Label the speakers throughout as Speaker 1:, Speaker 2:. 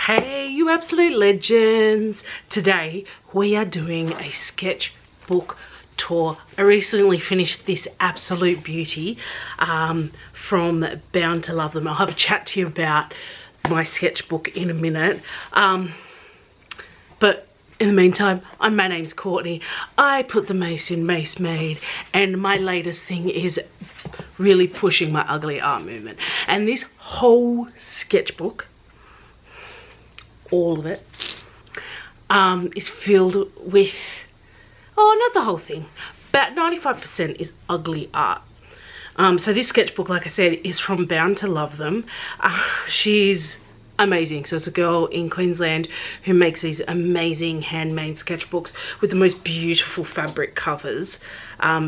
Speaker 1: Hey, you absolute legends. Today we are doing a sketchbook tour. I recently finished this absolute beauty from Bound to Love Them. I'll have a chat to you about my sketchbook in a minute. But in the meantime, my name's Courtney. I put the mace in Mace Made, and my latest thing is really pushing my ugly art movement. And this whole sketchbook, all of it, is filled with, not the whole thing, about 95% is ugly art. So this sketchbook, like I said, is from Bound to Love Them. She's amazing. So it's a girl in Queensland who makes these amazing handmade sketchbooks with the most beautiful fabric covers.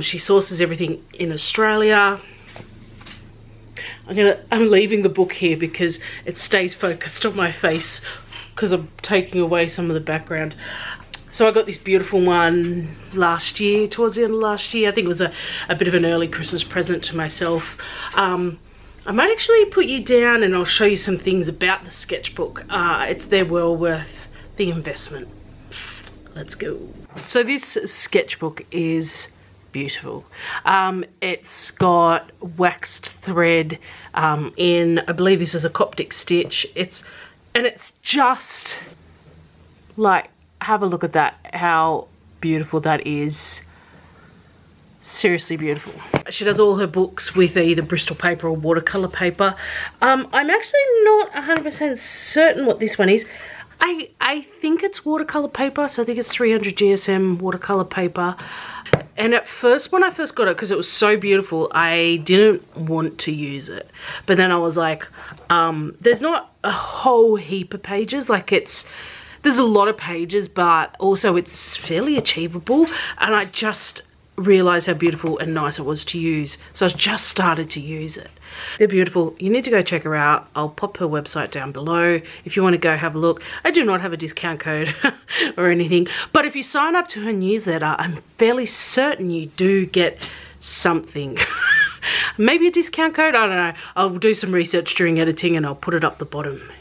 Speaker 1: She sources everything in Australia. I'm leaving the book here because it stays focused on my face because I'm taking away some of the background. So I got this beautiful one last year, towards the end of last year. I think it was a bit of an early Christmas present to myself. I might actually put you down and I'll show you some things about the sketchbook. They're well worth the investment. Let's go. So this sketchbook is beautiful. It's got waxed thread in, I believe this is a Coptic stitch. It's just like, have a look at that, how beautiful that is. Seriously beautiful. She does all her books with either Bristol paper or watercolor paper. I'm actually not 100% certain what this one is. I think it's watercolor paper, so I think it's 300 GSM watercolor paper. And at first, when I first got it, because it was so beautiful, I didn't want to use it. But then I was like, there's not a whole heap of pages. Like there's a lot of pages, but also it's fairly achievable. And I just realized how beautiful and nice it was to use. So I just started to use it. They're beautiful. You need to go check her out. I'll pop her website down below if you want to go have a look. I do not have a discount code or anything, but if you sign up to her newsletter, I'm fairly certain you do get something. Maybe a discount code, I don't know. I'll do some research during editing and I'll put it up the bottom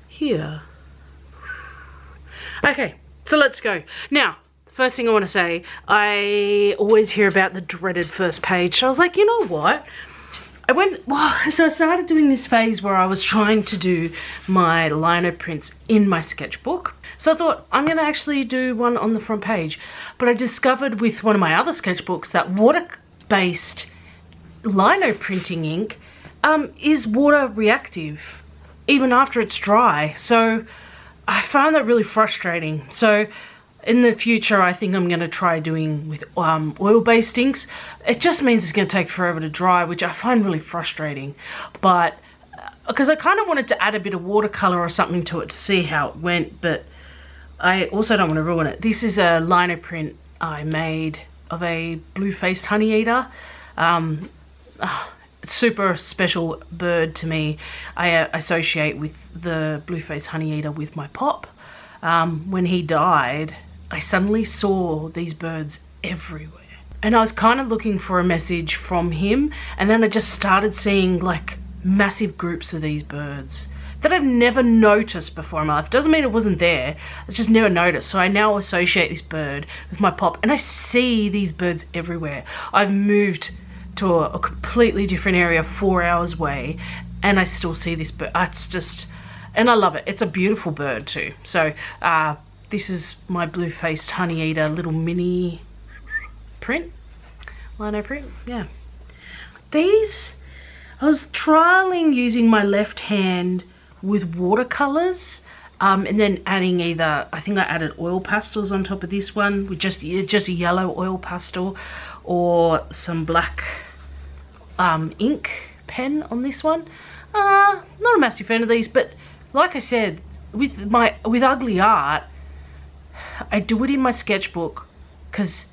Speaker 1: here. Okay, so let's go. Now, first thing I want to say, I always hear about the dreaded first page. So I was like, you know what? So I started doing this phase where I was trying to do my lino prints in my sketchbook. So I thought, I'm going to actually do one on the front page. But I discovered with one of my other sketchbooks that water-based lino printing ink is water reactive, even after it's dry. So I found that really frustrating. So in the future, I think I'm going to try doing with oil-based inks. It just means it's going to take forever to dry, which I find really frustrating. But because I kind of wanted to add a bit of watercolor or something to it to see how it went, but I also don't want to ruin it. This is a lino print I made of a blue-faced honeyeater. Super special bird to me. I associate with the blue-faced honeyeater with my pop. When he died, I suddenly saw these birds everywhere. And I was kind of looking for a message from him, and then I just started seeing like massive groups of these birds that I've never noticed before in my life. Doesn't mean it wasn't there, I just never noticed. So I now associate this bird with my pop, and I see these birds everywhere. I've moved to a completely different area 4 hours away, and I still see this bird. It's just, and I love it. It's a beautiful bird too. So this is my blue-faced honeyeater little mini print, lino print, yeah. These, I was trialing using my left hand with watercolors, and then adding either, I think I added oil pastels on top of this one with just a yellow oil pastel, or some black ink pen on this one. Not a massive fan of these, but like I said, with ugly art, I do it in my sketchbook because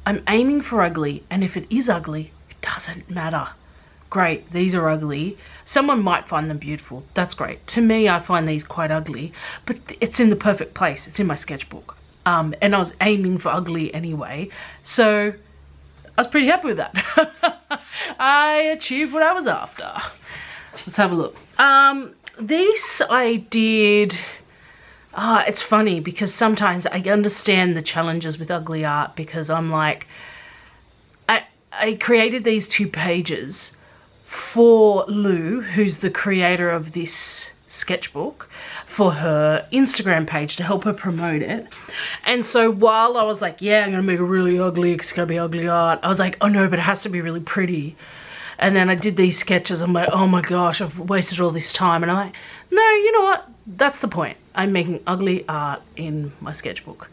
Speaker 1: I'm aiming for ugly, and if it is ugly, it doesn't matter. Great, these are ugly. Someone might find them beautiful. That's great. To me, I find these quite ugly, but it's in the perfect place. It's in my sketchbook. And I was aiming for ugly anyway, so I was pretty happy with that. I achieved what I was after. Let's have a look. This I did, it's funny because sometimes I understand the challenges with ugly art, because I'm like, I created these 2 pages for Lou, who's the creator of this sketchbook, for her Instagram page to help her promote it. And so while I was like, yeah, I'm gonna make it really ugly, it's gonna be ugly art, I was like, oh no, but it has to be really pretty. And then I did these sketches. I'm like, oh my gosh, I've wasted all this time. And I'm like, no, you know what? That's the point. I'm making ugly art in my sketchbook.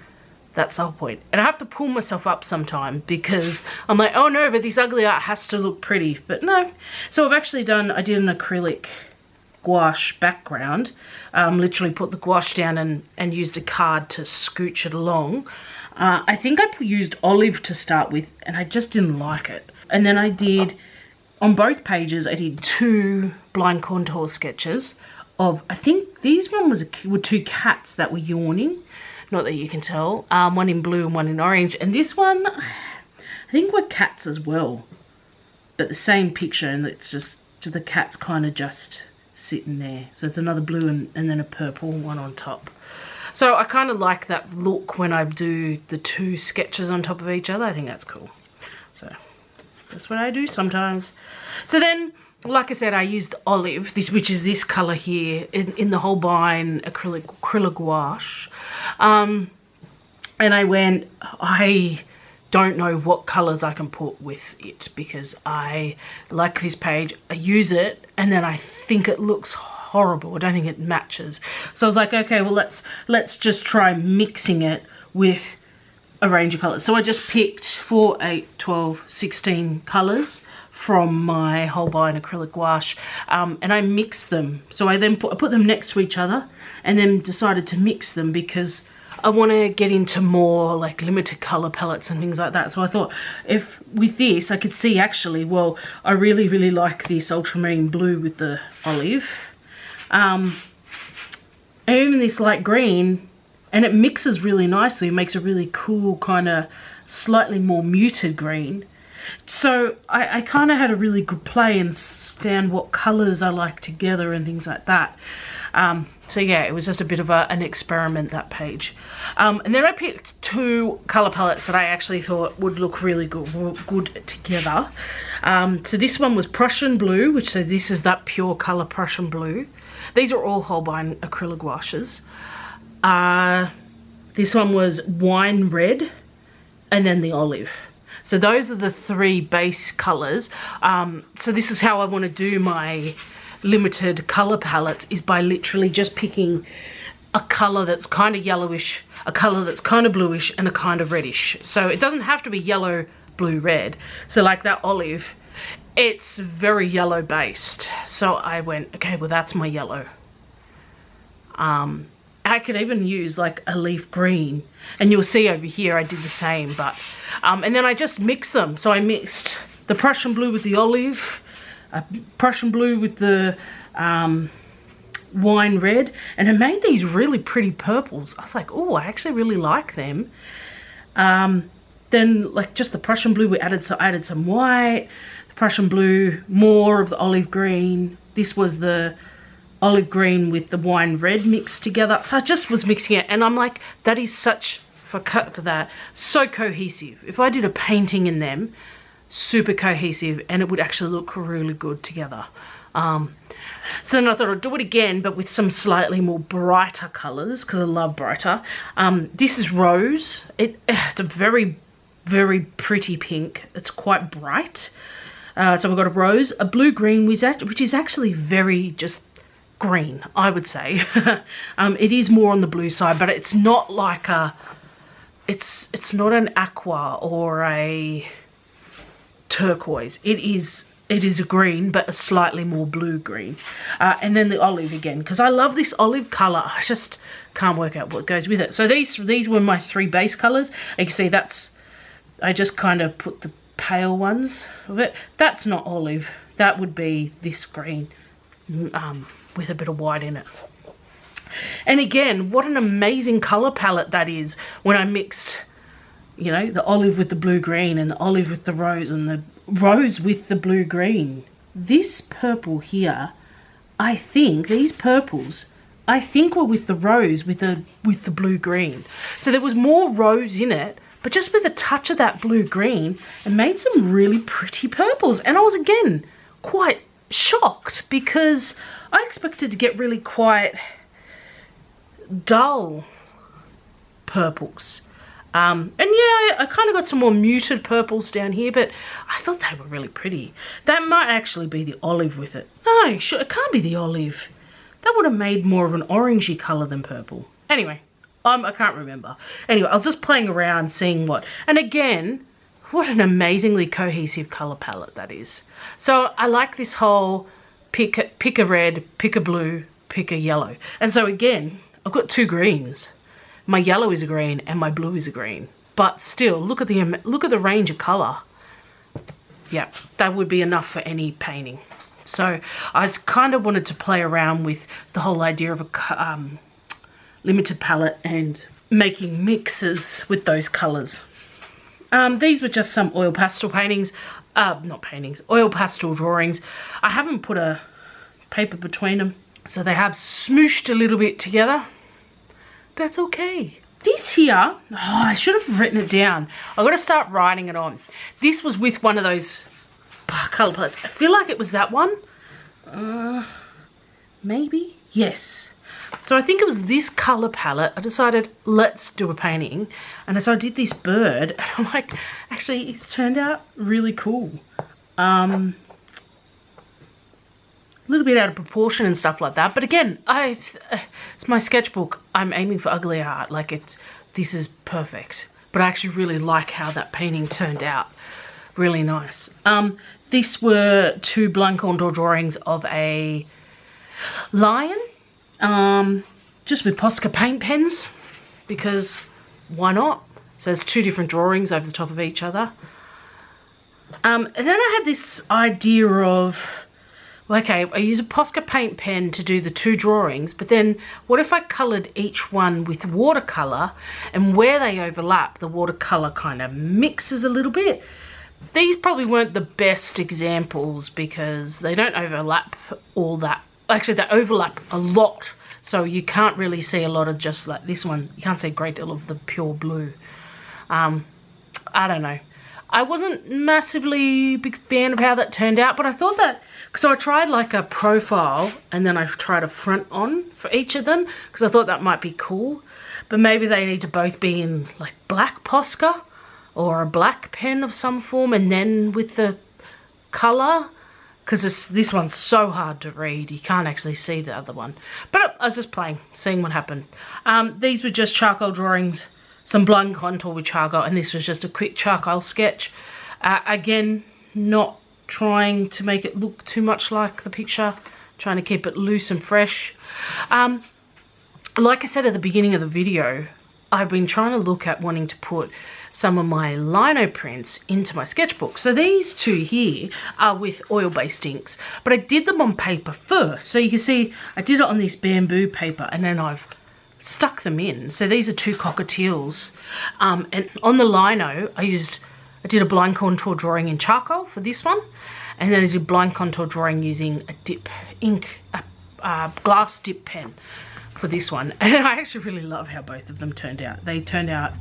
Speaker 1: That's the whole point. And I have to pull myself up sometime, because I'm like, oh no, but this ugly art has to look pretty. But no. So I've actually I did an acrylic gouache background. Literally put the gouache down and used a card to scooch it along. I think I used olive to start with, and I just didn't like it. And then I did, on both pages, I did 2 blind contour sketches of, I think these were 2 cats that were yawning. Not that you can tell. One in blue and one in orange. And this one, I think were cats as well. But the same picture, and it's just the cats kind of just sitting there. So it's another blue and then a purple one on top. So I kind of like that look when I do the 2 sketches on top of each other. I think that's cool. So that's what I do sometimes. So then, like I said, I used olive, which is this colour here, in the Holbein acrylic gouache. And I don't know what colours I can put with it, because I like this page, I use it, and then I think it looks horrible. I don't think it matches. So I was like, okay, well, let's just try mixing it with a range of colours. So I just picked 4, 8, 12, 16 colours from my Holbein acrylic gouache, and I mixed them. So I then put them next to each other, and then decided to mix them because I want to get into more like limited colour palettes and things like that. So I thought, if with this I could see, actually, well, I really like this ultramarine blue with the olive, and even this light green, and it mixes really nicely. It makes a really cool kind of slightly more muted green. So I kind of had a really good play and found what colours I like together and things like that. So yeah, it was just a bit of an experiment, that page. And then I picked 2 colour palettes that I actually thought would look really good together. So this one was Prussian blue, which says this is that pure colour Prussian blue. These are all Holbein acrylic gouaches. This one was wine red, and then the olive. So those are the 3 base colours. So this is how I want to do my limited colour palettes, is by literally just picking a colour that's kind of yellowish, a colour that's kind of bluish, and a kind of reddish. So it doesn't have to be yellow, blue, red. So like that olive, it's very yellow based. So I went, okay, well, that's my yellow. I could even use like a leaf green, and you'll see over here I did the same, but and then I just mixed them. So I mixed the Prussian blue with the olive, Prussian blue with the wine red, and it made these really pretty purples. I was like, oh, I actually really like them. Then like just the Prussian blue, I added some white, the Prussian blue, more of the olive green. This was the olive green with the wine red mixed together. So I just was mixing it, and I'm like, that is such, for that, so cohesive. If I did a painting in them, super cohesive, and it would actually look really good together. So then I thought I'd do it again, but with some slightly more brighter colours, because I love brighter. This is rose. It's a very, very pretty pink. It's quite bright. So we've got a rose, a blue-green, which is actually very just green, I would say. It is more on the blue side, but it's not like it's not an aqua or a turquoise. It is a green, but a slightly more blue green. And then the olive again, because I love this olive colour. I just can't work out what goes with it. So these were my 3 base colours. You can see I just kind of put the pale ones of it. That's not olive. That would be this green with a bit of white in it. And again, what an amazing colour palette that is when I mixed, you know, the olive with the blue-green and the olive with the rose and the rose with the blue-green. This purple here, I think these purples, I think were with the rose, with the blue-green. So there was more rose in it, but just with a touch of that blue-green, it made some really pretty purples. And I was, again, quite shocked because I expected to get really quite dull purples. And yeah, I kind of got some more muted purples down here, but I thought they were really pretty. That might actually be the olive with it. No, sure, it can't be the olive. That would have made more of an orangey colour than purple. Anyway, I can't remember. Anyway, I was just playing around, seeing what. And again, what an amazingly cohesive colour palette that is. So I like this whole pick a red, pick a blue, pick a yellow. And so again, I've got 2 greens. My yellow is a green and my blue is a green. But still, look at the range of colour. Yeah, that would be enough for any painting. So I kind of wanted to play around with the whole idea of a limited palette and making mixes with those colours. These were just some oil pastel paintings. Not paintings, oil pastel drawings. I haven't put a paper between them, so they have smooshed a little bit together. That's okay. This here, I should have written it down. I've got to start writing it on. This was with one of those colour palettes. I feel like it was that one. Maybe? Yes. So I think it was this colour palette. I decided, let's do a painting. And so I did this bird. And I'm like, actually, it's turned out really cool. A little bit out of proportion and stuff like that. But again, it's my sketchbook. I'm aiming for ugly art. Like, this is perfect. But I actually really like how that painting turned out. Really nice. These were 2 blanc contour drawings of a lion. Just with Posca paint pens, because why not? So there's 2 different drawings over the top of each other. And then I had this idea of, okay, I use a Posca paint pen to do the 2 drawings, but then what if I coloured each one with watercolour, and where they overlap, the watercolour kind of mixes a little bit. These probably weren't the best examples because they don't overlap all that. Actually, they overlap a lot, so you can't really see a lot of just like this one. You can't see a great deal of the pure blue. I don't know. I wasn't massively big fan of how that turned out, but I thought that, so I tried like a profile and then I tried a front on for each of them because I thought that might be cool, but maybe they need to both be in like black Posca or a black pen of some form and then with the colour, because this one's so hard to read, you can't actually see the other one. But I was just playing, seeing what happened. These were just charcoal drawings, some blanc contour with charcoal, and this was just a quick charcoal sketch. Again, not trying to make it look too much like the picture, trying to keep it loose and fresh. Like I said at the beginning of the video, I've been trying to look at wanting to put some of my lino prints into my sketchbook. So these 2 here are with oil-based inks, but I did them on paper first. So you can see I did it on this bamboo paper and then I've stuck them in. So these are 2 cockatiels. And on the lino, I did a blind contour drawing in charcoal for this one. And then I did blind contour drawing using a dip ink, a glass dip pen for this one. And I actually really love how both of them turned out. They turned out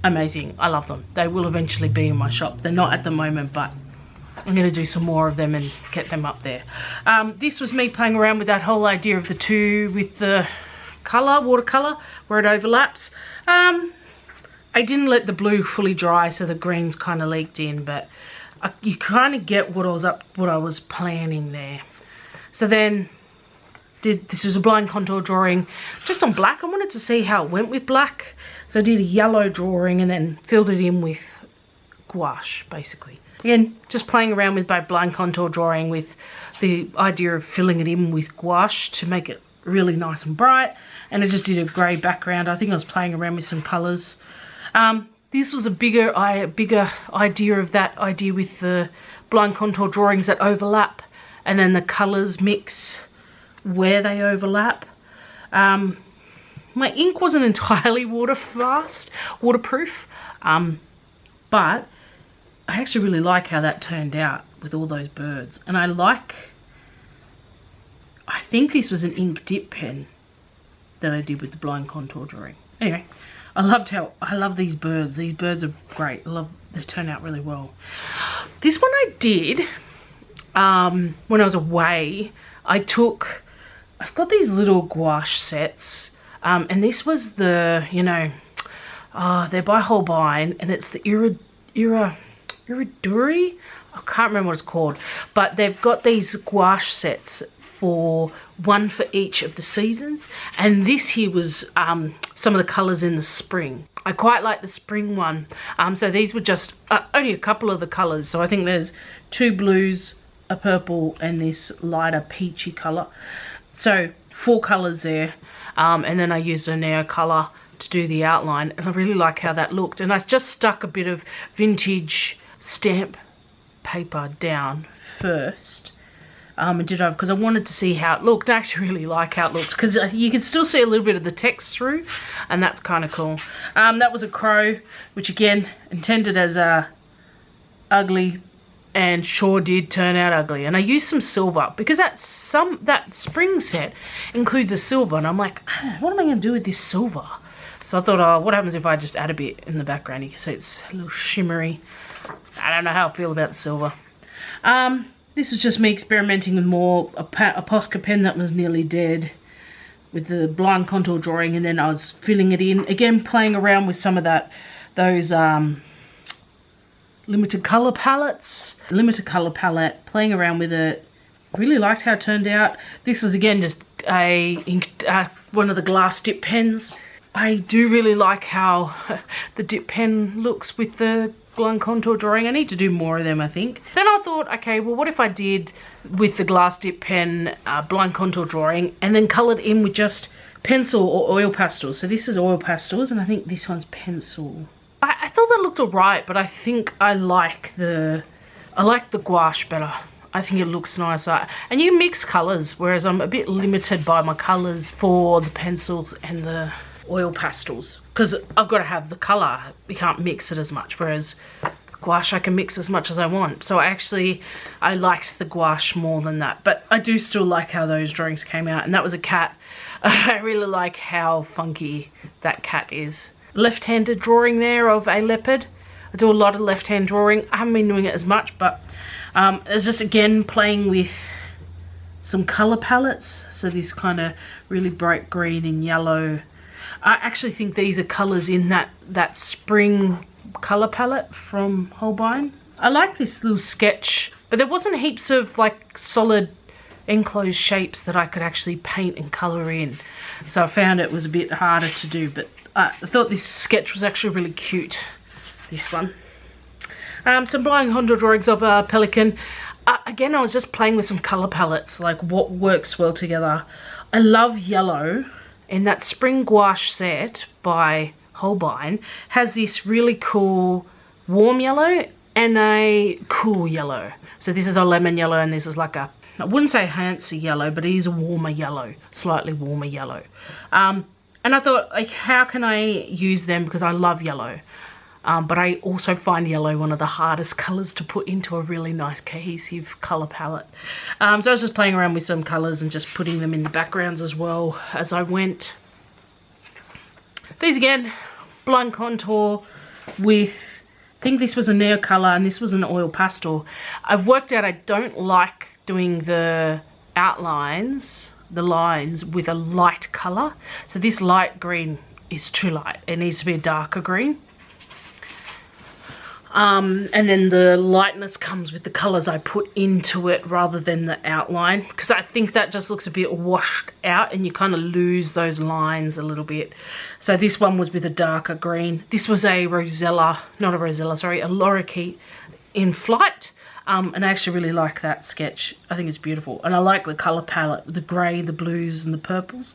Speaker 1: amazing. I love them. They will eventually be in my shop. They're not at the moment, but I'm going to do some more of them and get them up there. This was me playing around with that whole idea of the 2 with the colour, watercolour, where it overlaps. I didn't let the blue fully dry, so the greens kind of leaked in, but you kind of get what I was planning there. So then this was a blind contour drawing just on black. I wanted to see how it went with black, so I did a yellow drawing and then filled it in with gouache, basically. Again, just playing around with my blind contour drawing with the idea of filling it in with gouache to make it really nice and bright. And I just did a grey background. I think I was playing around with some colours. This was a bigger idea of that idea with the blind contour drawings that overlap and then the colours mix where they overlap. My ink wasn't entirely waterproof, but I actually really like how that turned out with all those birds. And I like I think this was an ink dip pen that I did with the blind contour drawing. Anyway, I love these birds. These birds are great. They turn out really well. This one I did when I was away. I've got these little gouache sets, and this was the, you know, they're by Holbein, and it's the Iriduri. I can't remember what it's called, but they've got these gouache sets for one for each of the seasons, and this here was some of the colours in the spring. I quite like the spring one. So these were just only a couple of the colours. So I think there's 2 blues, a purple, and this lighter peachy colour. So 4 colours there, and then I used a neo colour to do the outline, and I really like how that looked. And I just stuck a bit of vintage stamp paper down first, and did over because I wanted to see how it looked. I actually really like how it looked because you can still see a little bit of the text through, and that's kind of cool. That was a crow, which again intended as a ugly, and sure did turn out ugly. And I used some silver because that spring set includes a silver, and I'm like, what am I going to do with this silver? So I thought, oh, what happens if I just add a bit in the background? You can see it's a little shimmery. I don't know how I feel about the silver. This was just me experimenting with a Posca pen that was nearly dead with the blind contour drawing, and then I was filling it in. Again, playing around with some of those limited colour palettes. Playing around with it. Really liked how it turned out. This was again just one of the glass dip pens. I do really like how the dip pen looks with the blind contour drawing. I need to do more of them, I think. Then I thought, okay, well, what if I did with the glass dip pen blind contour drawing and then coloured in with just pencil or oil pastels. So this is oil pastels, and I think this one's pencil. I thought that looked alright, but I think I like the gouache better. I think it looks nicer. And you mix colours, whereas I'm a bit limited by my colours for the pencils and the oil pastels, because I've got to have the colour. You can't mix it as much, whereas gouache I can mix as much as I want. So I liked the gouache more than that, but I do still like how those drawings came out. And that was a cat. I really like how funky that cat is. Left-handed drawing there of a leopard. I do a lot of left-hand drawing. I haven't been doing it as much, but it's just again playing with some colour palettes. So this kind of really bright green and yellow. I actually think these are colours in that spring colour palette from Holbein. I like this little sketch, but there wasn't heaps of like solid enclosed shapes that I could actually paint and colour in. So I found it was a bit harder to do, but I thought this sketch was actually really cute, this one. Some blind contour drawings of a pelican. Again, I was just playing with some colour palettes, like what works well together. I love yellow, and that spring gouache set by Holbein has this really cool warm yellow and a cool yellow. So this is a lemon yellow, and this is like I wouldn't say fancy yellow, but it is a warmer yellow, slightly warmer yellow. And I thought, like, how can I use them, because I love yellow. But I also find yellow one of the hardest colours to put into a really nice cohesive colour palette. So I was just playing around with some colours and just putting them in the backgrounds as well as I went. These again, blind contour with, I think this was a neo colour and this was an oil pastel. I've worked out I don't like doing the outlines, the lines, with a light colour. So this light green is too light. It needs to be a darker green. And then the lightness comes with the colours I put into it rather than the outline, because I think that just looks a bit washed out and you kind of lose those lines a little bit. So this one was with a darker green. This was a rosella, not a rosella, sorry, a lorikeet in flight. And I actually really like that sketch. I think it's beautiful. And I like the colour palette, the grey, the blues and the purples.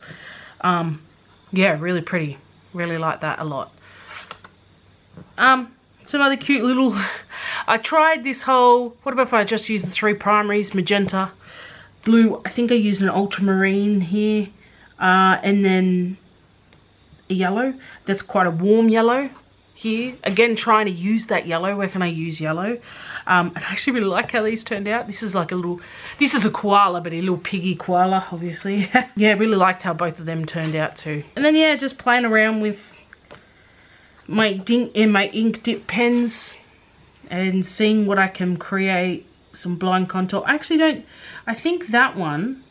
Speaker 1: Yeah, really pretty. Really like that a lot. Some other cute little, I tried this whole, what about if I just use the 3 primaries, magenta, blue, I think I used an ultramarine here, and then a yellow. That's quite a warm yellow here. Again, trying to use that yellow. Where can I use yellow? And I actually really like how these turned out. This is like a little, this is a koala, but a little piggy koala, obviously. Yeah, really liked how both of them turned out too. And then yeah, just playing around with my ink dip pens and seeing what I can create. Some blind contour. I think that one,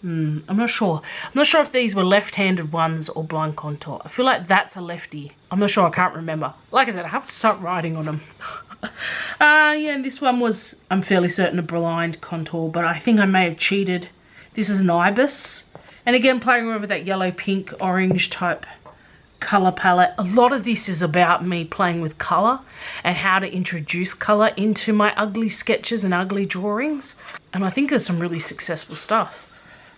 Speaker 1: I'm not sure. I'm not sure if these were left-handed ones or blind contour. I feel like that's a lefty. I'm not sure, I can't remember. Like I said, I have to start writing on them. Yeah, and this one was, I'm fairly certain, a blind contour, but I think I may have cheated. This is an ibis. And again, playing around with that yellow, pink, orange type color palette. A lot of this is about me playing with color and how to introduce color into my ugly sketches and ugly drawings. And I think there's some really successful stuff.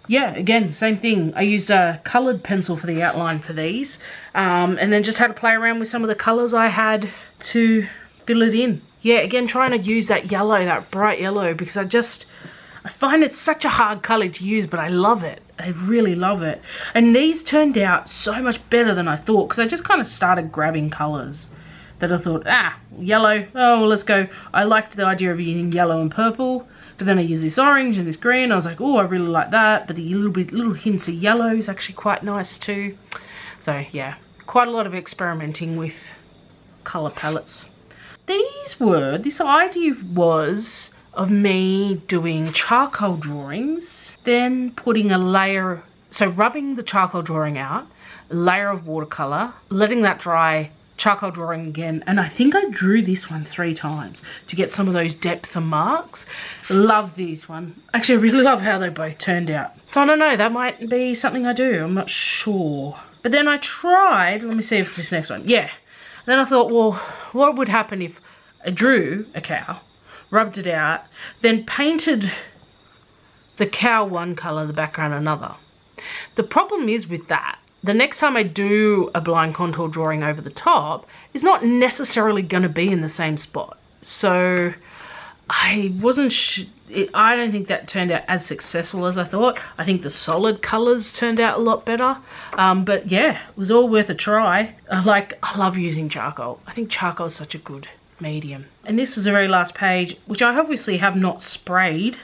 Speaker 1: Yeah, again, same thing. I used a colored pencil for the outline for these, and then just had to play around with some of the colors I had to fill it in. Yeah, again, trying to use that yellow, that bright yellow, because I find it's such a hard color to use, but I love it. I really love it. And these turned out so much better than I thought, because I just kind of started grabbing colors that I thought, yellow, oh, well, let's go. I liked the idea of using yellow and purple, but then I used this orange and this green. I was like, oh, I really like that, but the little hints of yellow is actually quite nice too. So yeah, quite a lot of experimenting with color palettes. This idea was of me doing charcoal drawings, then putting a layer, so rubbing the charcoal drawing out, a layer of watercolor, letting that dry, charcoal drawing again, and I think I drew this one 3 times to get some of those depth and marks. Love these one. Actually, I really love how they both turned out. So I don't know, that might be something I do, I'm not sure. But then I tried, let me see if it's this next one. Yeah. Then I thought, well, what would happen if I drew a cow, rubbed it out, then painted the cow one colour, the background another. The problem is with that, the next time I do a blind contour drawing over the top, it's not necessarily going to be in the same spot. So I don't think that turned out as successful as I thought. I think the solid colours turned out a lot better. But yeah, it was all worth a try. I love using charcoal. I think charcoal is such a good medium. And this is the very last page, which I obviously have not sprayed.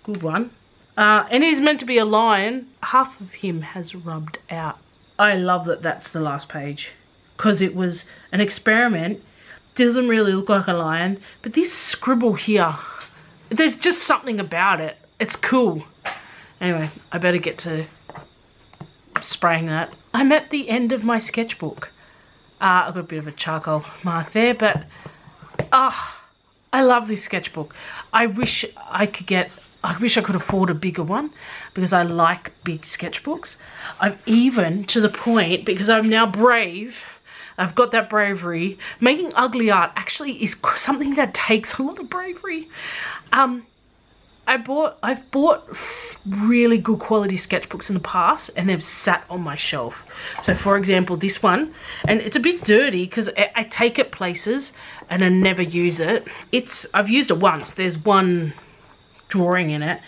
Speaker 1: Good one. And he's meant to be a lion. Half of him has rubbed out. I love that that's the last page, because it was an experiment. Doesn't really look like a lion, but this scribble here, there's just something about it. It's cool. Anyway, I better get to spraying that. I'm at the end of my sketchbook. I've got a bit of a charcoal mark there, but I love this sketchbook. I wish I could afford a bigger one, because I like big sketchbooks. I'm even to the point, because I'm now brave, I've got that bravery. Making ugly art actually is something that takes a lot of bravery. I've bought really good quality sketchbooks in the past, and they've sat on my shelf. So for example, this one, and it's a bit dirty because I take it places and I never use it. I've used it once. There's one drawing in it,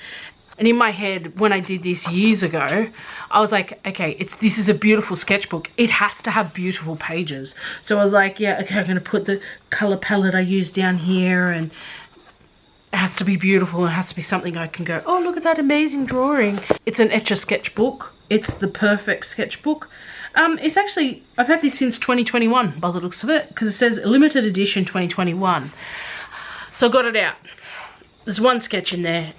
Speaker 1: and in my head, when I did this years ago, I was like, okay, this is a beautiful sketchbook. It has to have beautiful pages. So I was like, yeah, okay, I'm going to put the color palette I used down here, and it has to be beautiful. It has to be something I can go, oh, look at that amazing drawing. It's an Etcher sketchbook. It's the Perfect sketchbook. It's actually, I've had this since 2021 by the looks of it, because it says limited edition 2021. So I got it out. There's one sketch in there.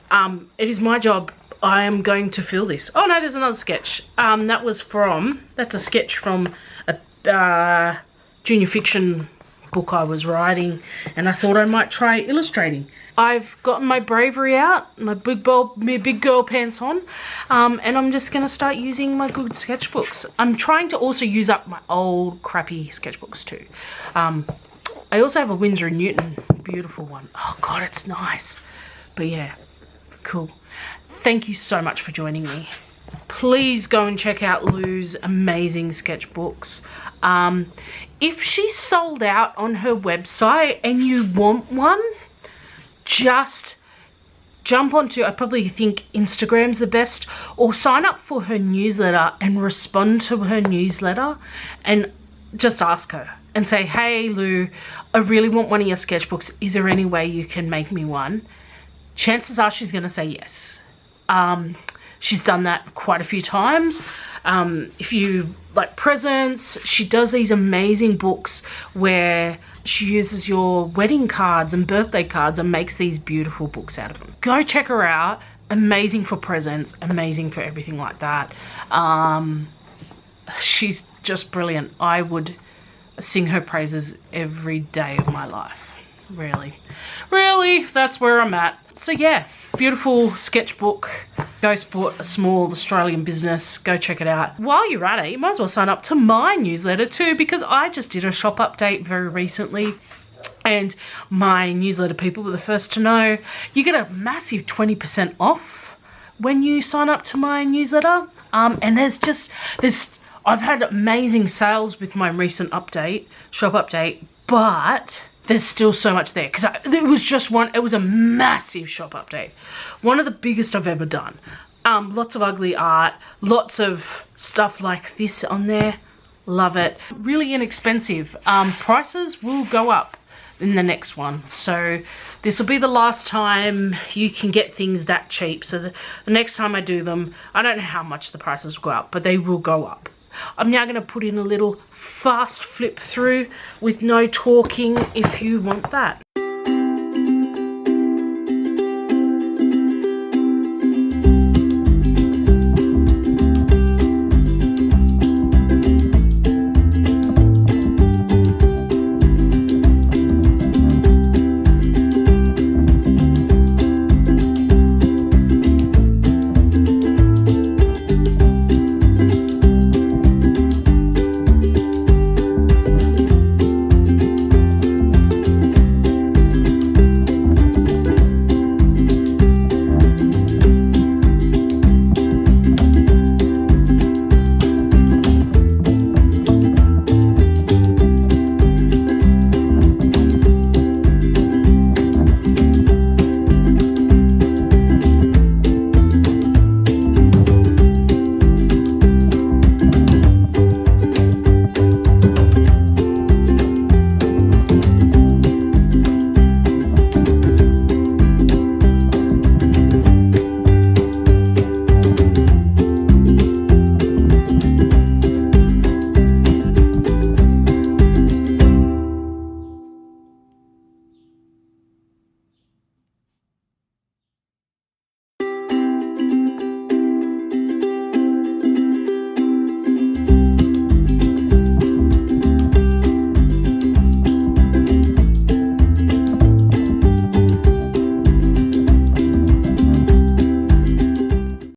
Speaker 1: It is my job. I am going to fill this. Oh no, there's another sketch. That's a sketch from a junior fiction book I was writing, and I thought I might try illustrating. I've gotten my bravery out, my big girl pants on, and I'm just gonna start using my good sketchbooks. I'm trying to also use up my old crappy sketchbooks too. I also have a Winsor & Newton, beautiful one. Oh God, it's nice. But yeah, cool. Thank you so much for joining me. Please go and check out Lou's amazing sketchbooks. If she's sold out on her website and you want one, just jump onto, I probably think Instagram's the best, or sign up for her newsletter and respond to her newsletter and just ask her. and say, hey Lou, I really want one of your sketchbooks. Is there any way you can make me one? Chances are she's going to say yes. She's done that quite a few times. If you like presents, she does these amazing books where she uses your wedding cards and birthday cards and makes these beautiful books out of them. Go check her out. Amazing for presents, amazing for everything like that. She's just brilliant. I would sing her praises every day of my life. Really, that's where I'm at. So yeah, beautiful sketchbook. Go support a small Australian business. Go check it out. While you're at it, you might as well sign up to my newsletter too, because I just did a shop update very recently. And my newsletter people were the first to know. You get a massive 20% off when you sign up to my newsletter. And I've had amazing sales with my recent shop update, but there's still so much there because it was a massive shop update. One of the biggest I've ever done. Lots of ugly art, lots of stuff like this on there. Love it. Really inexpensive. Prices will go up in the next one. So this will be the last time you can get things that cheap. So the next time I do them, I don't know how much the prices will go up, but they will go up. I'm now going to put in a little fast flip through with no talking if you want that.